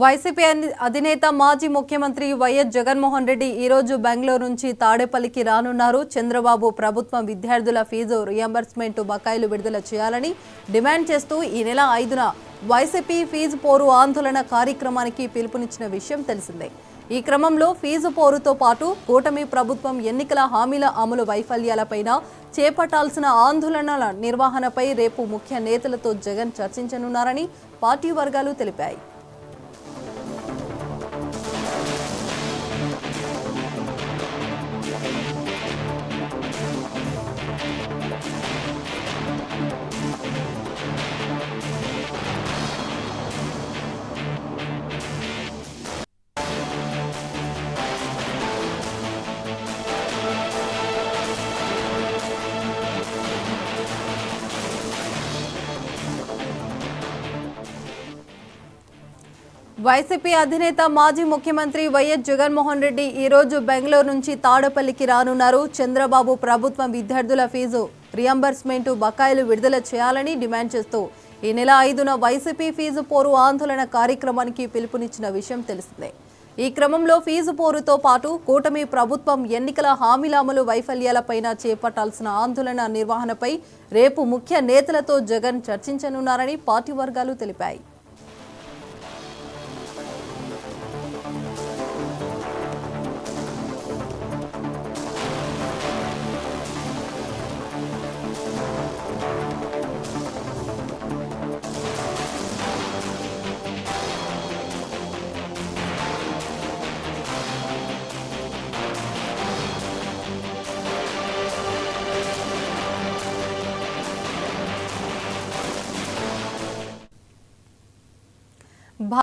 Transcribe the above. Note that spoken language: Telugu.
వైసీపీ అధినేత మాజీ ముఖ్యమంత్రి వైఎస్ జగన్మోహన్ రెడ్డి ఈ రోజు బెంగళూరు నుంచి తాడేపల్లికి రానున్నారు. చంద్రబాబు ప్రభుత్వం విద్యార్థుల ఫీజు రియంబర్స్మెంట్ బకాయిలు విడుదల చేయాలని డిమాండ్ చేస్తూ ఈ నెల 5న వైసీపీ ఫీజు పోరు ఆందోళన కార్యక్రమానికి పిలుపునిచ్చిన విషయం తెలిసిందే. ఈ క్రమంలో ఫీజు పోరుతో పాటు కూటమి ప్రభుత్వం ఎన్నికల హామీల అమలు వైఫల్యాలపైన చేపట్టాల్సిన ఆందోళనల నిర్వహణపై రేపు ముఖ్య నేతలతో జగన్ చర్చించనున్నారని పార్టీ వర్గాలు తెలిపాయి. వైసీపీ అధినేత మాజీ ముఖ్యమంత్రి వైఎస్ జగన్మోహన్ రెడ్డి ఈ రోజు బెంగళూరు నుంచి తాడేపల్లికి రానున్నారు. చంద్రబాబు ప్రభుత్వం విద్యార్థుల ఫీజు రియంబర్స్మెంట్ బకాయిలు విడుదల చేయాలని డిమాండ్ చేస్తూ ఈ నెల 5న వైసీపీ ఫీజు పోరు ఆందోళన కార్యక్రమానికి పిలుపునిచ్చిన విషయం తెలిసిందే. ఈ క్రమంలో ఫీజు పోరుతో పాటు కూటమి ప్రభుత్వం ఎన్నికల హామీల అమలు వైఫల్యాలపైన చేపట్టాల్సిన ఆందోళన నిర్వహణపై రేపు ముఖ్య నేతలతో జగన్ చర్చించనున్నారని పార్టీ వర్గాలు తెలిపాయి.